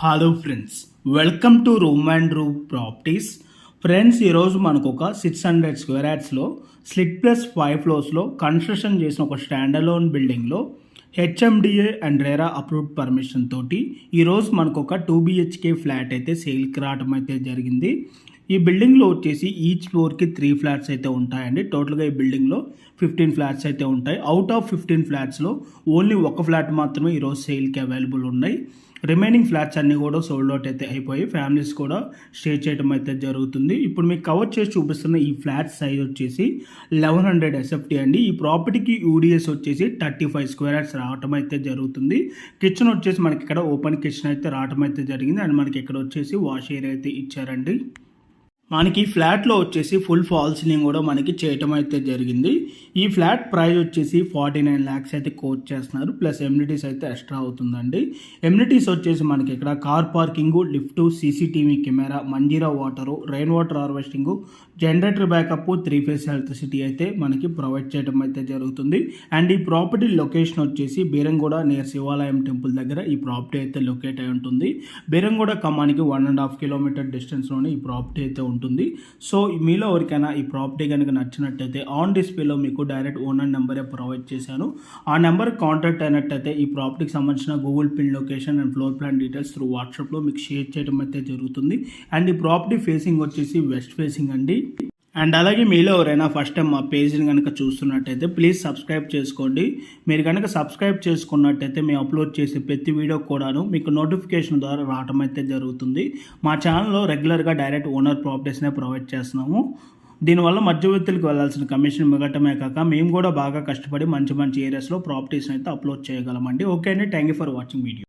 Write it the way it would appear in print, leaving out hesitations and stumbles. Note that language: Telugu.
Hello friends, welcome to room and room properties. Friends, ఈరోజు మనకు ఒక 600 స్క్వేర్ యార్డ్స్లో స్లిట్ ప్లస్ 5 ఫ్లోర్స్లో కన్స్ట్రక్షన్ చేసిన ఒక స్టాండర్లోన్ బిల్డింగ్లో HMDA and RERA approved permission తోటి ఈరోజు మనకు ఒక 2 BHK ఫ్లాట్ అయితే సేల్కి రావడం అయితే జరిగింది. ఈ బిల్డింగ్లో వచ్చేసి ఈచ్ ఫ్లోర్కి 3 ఫ్లాట్స్ అయితే ఉంటాయండి. టోటల్గా ఈ బిల్డింగ్లో 15 ఫ్లాట్స్ అయితే ఉంటాయి. అవుట్ ఆఫ్ 15 ఫ్లాట్స్లో ఓన్లీ ఒక ఫ్లాట్ మాత్రమే ఈరోజు సేల్కి అవైలబుల్ ఉన్నాయి. రిమైనింగ్ ఫ్లాట్స్ అన్నీ కూడా సోల్డ్ అవుట్ అయితే అయిపోయి ఫ్యామిలీస్ కూడా స్టే చేయడం అయితే జరుగుతుంది. ఇప్పుడు మీకు కవర్ చేసి చూపిస్తున్న ఈ ఫ్లాట్ సైజ్ వచ్చేసి 1100 SFT అండి. ఈ ప్రాపర్టీకి యూడిఎస్ వచ్చేసి 35 స్క్వేర్ యార్డ్స్ రావటం అయితే జరుగుతుంది. కిచెన్ వచ్చేసి మనకి ఇక్కడ ఓపెన్ కిచెన్ అయితే రావటం అయితే జరిగింది. అండ్ మనకి ఇక్కడ వచ్చేసి వాష్ ఏరియా అయితే ఇచ్చారండి. మనకి ఫ్లాట్లో వచ్చేసి ఫుల్ ఫాల్ సీలింగ్ కూడా మనకి చేయటం అయితే జరిగింది. ఈ ఫ్లాట్ ప్రైస్ వచ్చేసి 49 lakhs అయితే కోట్ చేస్తున్నారు. ప్లస్ ఎమ్యూనిటీస్ అయితే ఎక్స్ట్రా అవుతుందండి. ఎమ్యూనిటీస్ వచ్చేసి మనకి ఇక్కడ car parking, lift, CCTV camera, Manjeera water, rain water harvesting, generator backup, 3 phase electricity అయితే మనకి ప్రొవైడ్ చేయడం అయితే జరుగుతుంది. అండ్ ఈ ప్రాపర్టీ లొకేషన్ వచ్చేసి బీరంగూడ నియర్ శివాలయం టెంపుల్ దగ్గర ఈ ప్రాపర్టీ అయితే లొకేట్ అయి ఉంటుంది. బీరంగూడ ఖమ్మానికి 1.5 kilometer డిస్టెన్స్లోనే ఈ ప్రాపర్టీ అయితే ఉంటుంది. సో మీలో ఎవరికైనా ఈ ప్రాపర్టీ కనుక నచ్చినట్టయితే ఆన్ డిస్ప్లేలో మీకు డైరెక్ట్ ఓనర్ నెంబరే ప్రొవైడ్ చేశాను. ఆ నెంబర్ కాంటాక్ట్ అయినట్టయితే ఈ ప్రాపర్టీకి సంబంధించిన Google pin location and floor plan details through వాట్సాప్లో మీకు షేర్ చేయడం అయితే జరుగుతుంది. అండ్ ఈ ప్రాపర్టీ ఫేసింగ్ వచ్చేసి వెస్ట్ ఫేసింగ్ అండి. అండ్ అలాగే మీలో ఎవరైనా ఫస్ట్ టైం మా పేజ్ని కనుక చూస్తున్నట్టయితే ప్లీజ్ సబ్స్క్రైబ్ చేసుకోండి. మీరు కనుక సబ్స్క్రైబ్ చేసుకున్నట్టయితే మేము అప్లోడ్ చేసే ప్రతి వీడియో కూడాను మీకు నోటిఫికేషన్ ద్వారా రావడం అయితే జరుగుతుంది. మా ఛానల్లో రెగ్యులర్గా డైరెక్ట్ ఓనర్ ప్రాపర్టీస్నే ప్రొవైడ్ చేస్తున్నాము. దీనివల్ల మధ్యవర్తులకు వెళ్ళాల్సిన కమిషన్ మిగటమే కాక మేము కూడా బాగా కష్టపడి మంచి ఏరియాస్లో ప్రాపర్టీస్ని అయితే అప్లోడ్ చేయగలమండి. ఓకే అండి, thank you for watching video.